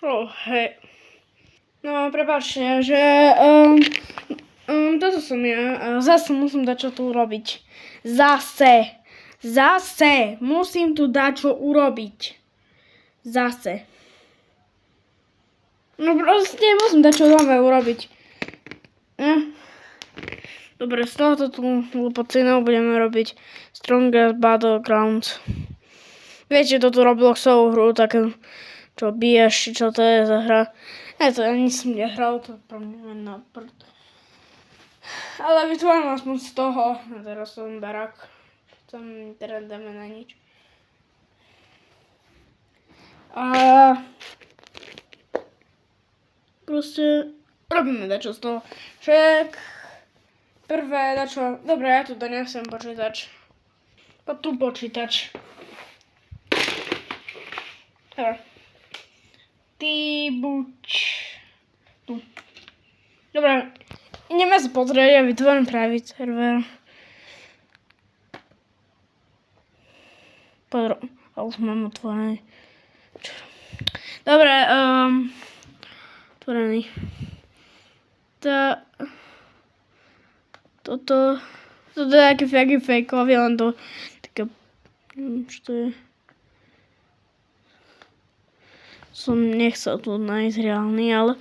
Hej. No, prepáčte, že toto som ja. Zase musím dať čo tu urobiť. Zase musím tu dať čo urobiť. Zase. No proste musím dať čo nové urobiť. Dobre, z tohoto tu hlupocinou budeme robiť Strongest Battlegrounds. Viete, toto Robloxovú hru, také, čo biješ, čo to je za hra. Ja to ani som nehral, to pro mňa na prd. Ale vytvorím aspoň z toho. A teraz som barák. Tam teraz dáme na nič. A proste robíme dačo z toho. Však prvé dačo. Dobre, ja tu donesem počítač. Poď tu počítač. Dobre. Ty buď tu. Dobre. Ideme sa pozrieť, ja vytvorím pravý server. Pozor, ale už mám otvorený. Dobre, otvorený. Toto je taký fejkový, len to také, neviem, čo to je. Som nechcel tu nájsť reálny, ale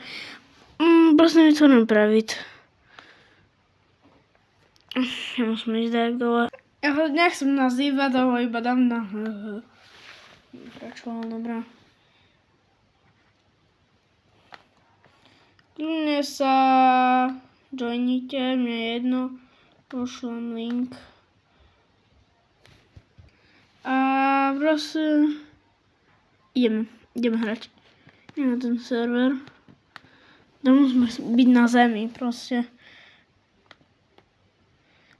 proste vytvorím pravit. Ja musím ísť tak dole. Ja ho nechcem nazývať, ale ho iba dám na prečo, ale dobrá. Kľudne sa joinite, mne je jedno, pošlem link. A proste ideme hrať. Ideme na ten server. Tam musíme byť na zemi, proste.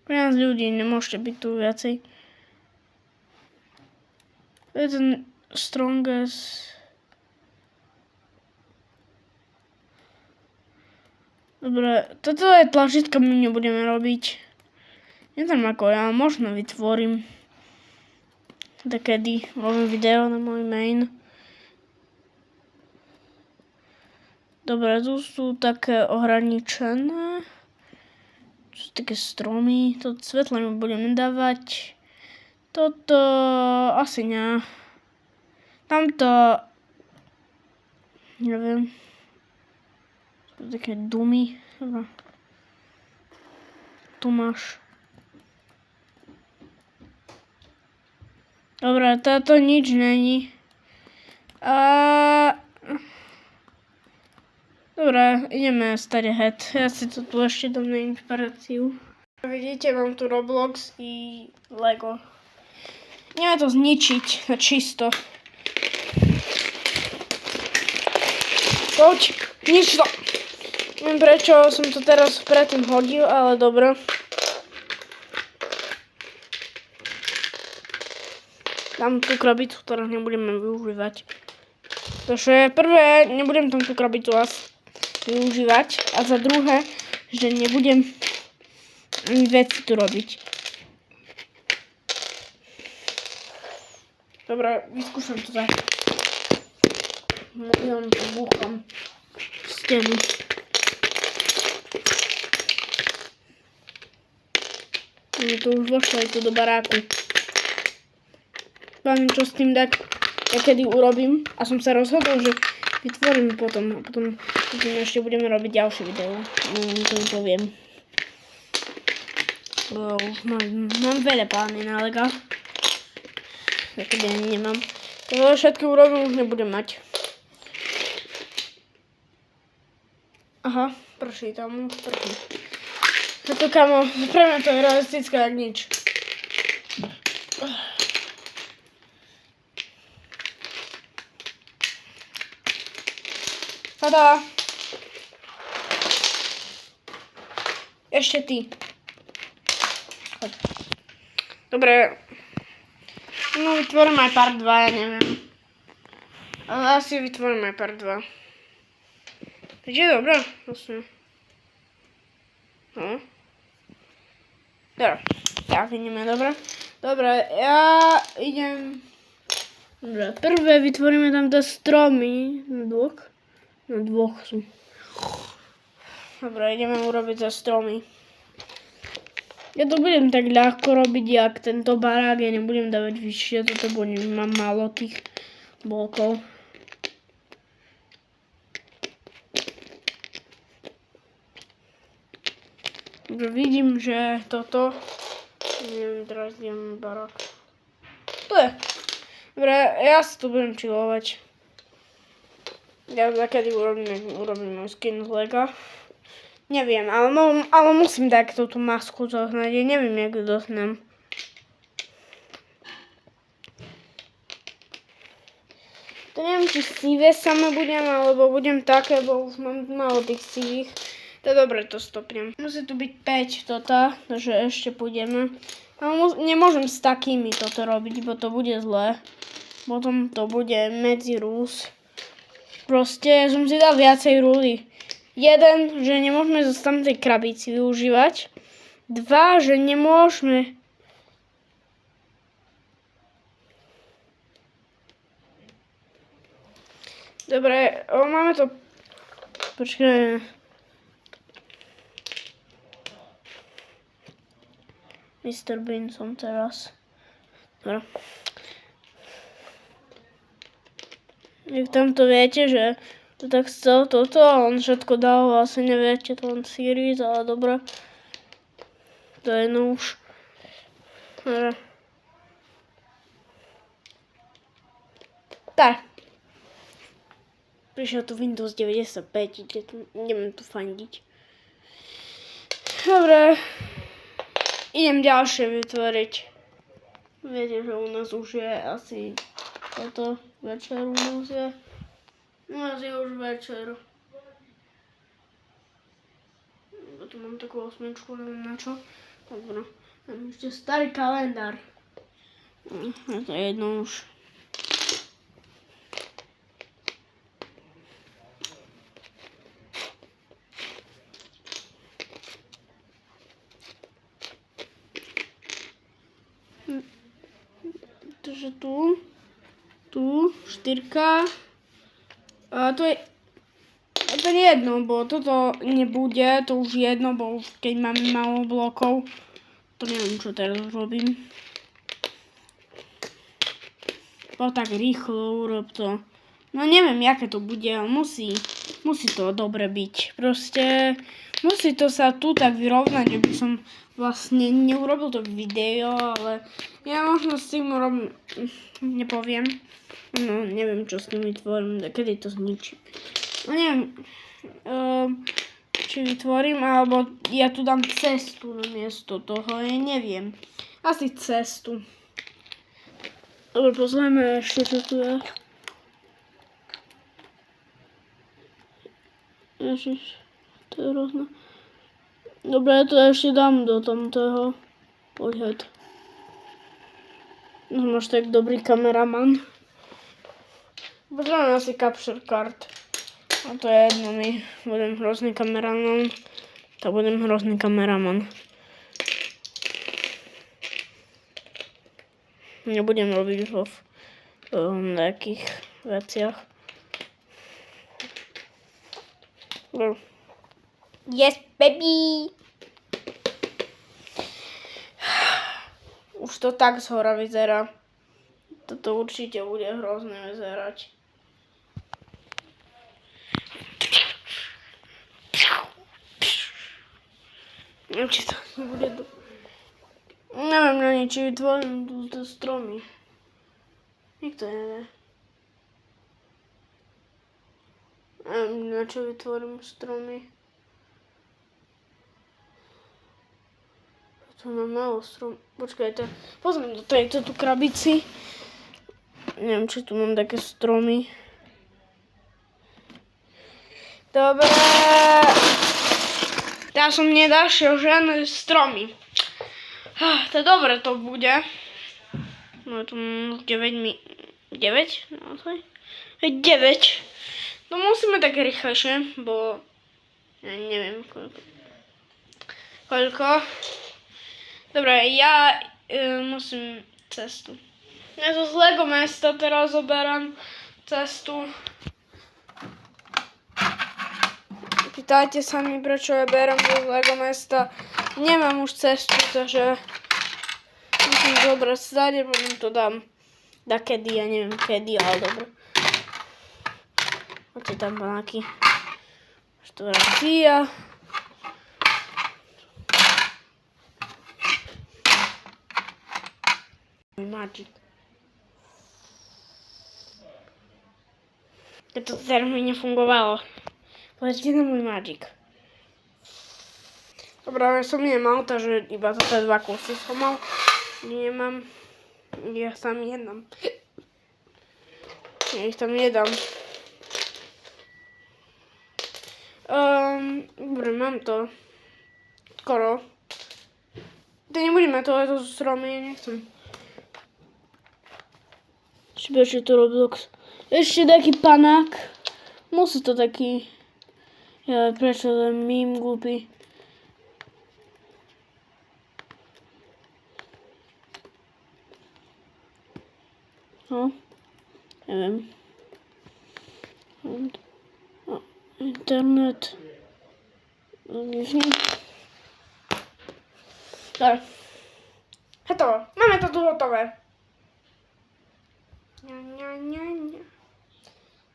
Pre nás ľudí nemôžete byť tu viacej. To je ten strongest. Dobre, toto je tlačítka, my nebudeme robiť. Neviem ako ja, možno vytvorím. Takedy robím video na môj main. Dobre, tu sú také ohraničené. Tu sú také stromy. Toto svetlé budeme dávať. Toto asi nie. Tamto neviem. Sú také dumy. Dobre. Tu máš. Dobre, táto nič není. Dobre, ideme starý head. Ja si to tu ešte dám na inšpiráciu. Vidíte, mám tu Roblox i Lego. Ideme to zničiť na čisto. Poď, nič to. Neviem prečo som to teraz predtým hodil, ale dobre. Dám tú krabicu, ktorú nebudeme využívať. Takže prvé, nebudem tam tú krabicu využívať. A za druhé, že nebudem ani veci tu robiť. Dobre, vyskúšam to tak. Ja tu búcham stenu. To už vošlo aj tu do baráku. Neviem, čo s tým dať, ja kedy urobím. A som sa rozhodol, že vytvorím potom. A potom ešte budeme robiť ďalšie video. To poviem. Už mám veľa plány na Lega. Takedy ani nemám. To všetko urobím, už nebudem mať. Aha, prší tam. A to kamo, pre mňa to je realistické jak nič. Tada! Ešte ty. Choď. Dobre. No vytvorím aj part 2, ja neviem. Ale asi vytvorím aj part 2. Takže je dobré, vlastne. No. Dobre. Tak ideme, dobre. Dobre, ja idem. Dobre, prvé vytvoríme tam tie stromy. Blok. Na dvoch sú. Dobre, ideme urobiť za stromy. Ja to budem tak ľahko robiť, jak tento barák. Ja nebudem dávať vyššie, toto budem, mám málo tých blokov. Dobre, vidím, že toto... Neviem, teraz idem barák. To je. Dobre, ja si tu budem chillovať. Ja zakedy urobím skin z Lega. Neviem, ale musím dať túto masku zohnať. Ja neviem, jak ju dohnám. To neviem, či sivé samé budem, alebo budem také, bo už mám málo tých sivých. To je dobre, to stopnem. Musí tu byť 5 toto, takže ešte pôjdeme. Ale nemôžem s takými toto robiť, bo to bude zlé. Potom to bude medzi rús. Proste som si dal viacej rúly. 1, že nemôžeme zo tamtej krabici využívať. 2, že nemôžeme... Dobre, máme to... Počkaj. Mr. Bean som teraz. Dobre. Jak tamto viete, že to tak chcel toto a on všetko dal, asi neviete, to len series, ale dobre. To je jedno už. Dobre. Tak. Prišiel tu Windows 95, idem tu fandiť. Dobre. Idem ďalšie vytvoriť. Viete, že u nás už je asi toto večer u nás je. U nás je už večer. Tu mám takú osmičku, neviem na čo. Dobre. Mám ešte starý kalendár. To je jedno už. Takže tu, 4. A to je jedno, bo toto nebude, to už jedno, bo už keď máme málo blokov, to neviem, čo teraz robím. Bo tak rýchlo urob to. No neviem, jaké to bude, ale musí to dobre byť. Proste musí to sa tu tak vyrovnať, že by som vlastne neurobil to video, ale ja možno s tým urobím, nepoviem. No, neviem, čo s tým vytvorím, kedy to zničím. No neviem, či vytvorím, alebo ja tu dám cestu na miesto toho, ja neviem. Asi cestu. Dobre, pozrieme ešte, čo tu je. Ježiš, to je hrozné. Dobre, ja to ešte dám do tamtého. Poďať. No, máš tak dobrý kameraman. Potrebujem asi capture card. A to je jedno, my budem hrozný kameraman. Tak budem hrozný kameraman. Nebudem robiť ho v nejakých veciach. Yes, baby! Už to tak zhora vyzerá. Toto určite bude hrozné vyzerať. Neviem, či to bude... Neviem na nič, či vytvorím túto stromy. Nikto nevie. Neviem, na čo vytvorím stromy. Tu mám málo strom. Počkajte, pozriem do tejto tu krabici. Neviem, či tu mám také stromy. Dobre. Ja som nedašiel žiadne stromy. To dobre to bude. No tu mám 9 naozaj? 9. No musíme tak rýchlejšie, bo ja neviem koľko. Dobre, ja musím cestu. Ja to z Lego mesta teraz zoberám cestu. Pýtajte sa mi, prečo ja berem do Lego mesta. Nemám už cestu, takže musím zobrať stade, potom to dám dakedy, ja neviem kedy, ale dobre. Poďte tam panáky. Štvoracia. Magic. Keď to teraz mi nefungovalo. Pozrite na môj Magic. Dobre, ja som nemal, takže iba toto 2 kusy som mal. Nemám. Ja tam jedám. Ja ich tam jedám. Dobre, mám to. Skoro. To nebudeme, to je to stromy, ja nechcem. Ešte to Roblox. Ešte taký panák. Musí to taký... Ja, prečo ten mím glupý? No, neviem. Internet. Dobre. Hotovo. Máme to tu hotové.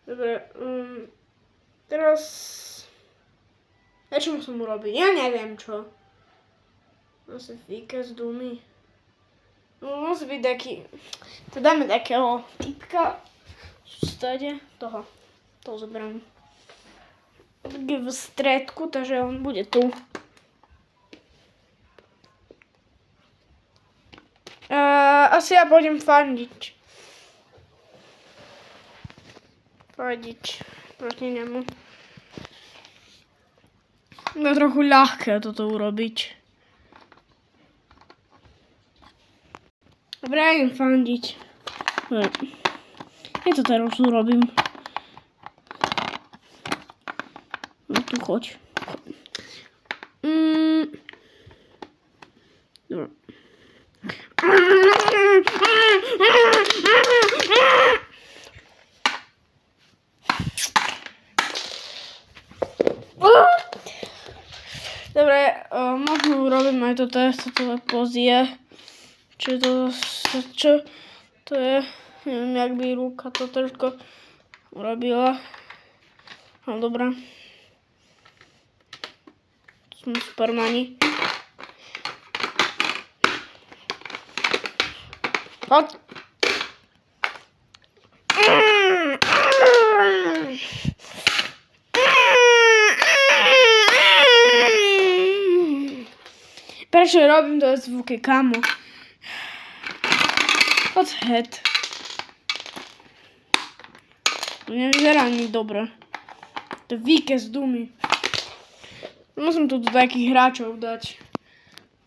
Dobre. Teraz... Čo musím urobiť? Ja neviem čo. Asi fíka z dumy. No, musí byť taký... To dáme takého typka. Stade toho. To zoberiem. V stredku, takže on bude tu. Asi ja pôjdem fandiť. Proti nemu. Je trochu ľahké toto urobiť. Dobre, ja idem fandiť. Ja to teraz urobím. No tu choď. Dobre. Dobre, možno urobím aj toto, toto pozie. Čo to je? Neviem, jak by ruka to trošku urobila. No dobré. Som Supermani. Poď. Prečo robím to zvuky, kamo? What's head? To nevyzerá ani dobre. To je výkez dumy. Musím tu do takých hráčov dať.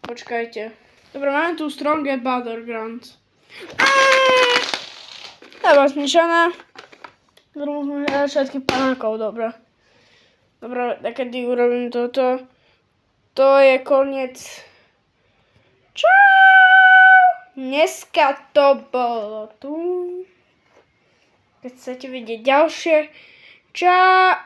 Počkajte. Dobre, máme tu Strongest Battlegrounds. Dobre, zmiešané. Dobre, musíme dať všetkých panákov, dobre. Dobre, takedy urobím toto. To je koniec. Čau! Dneska to bolo tu. Keď chcete vidieť ďalšie. Čau!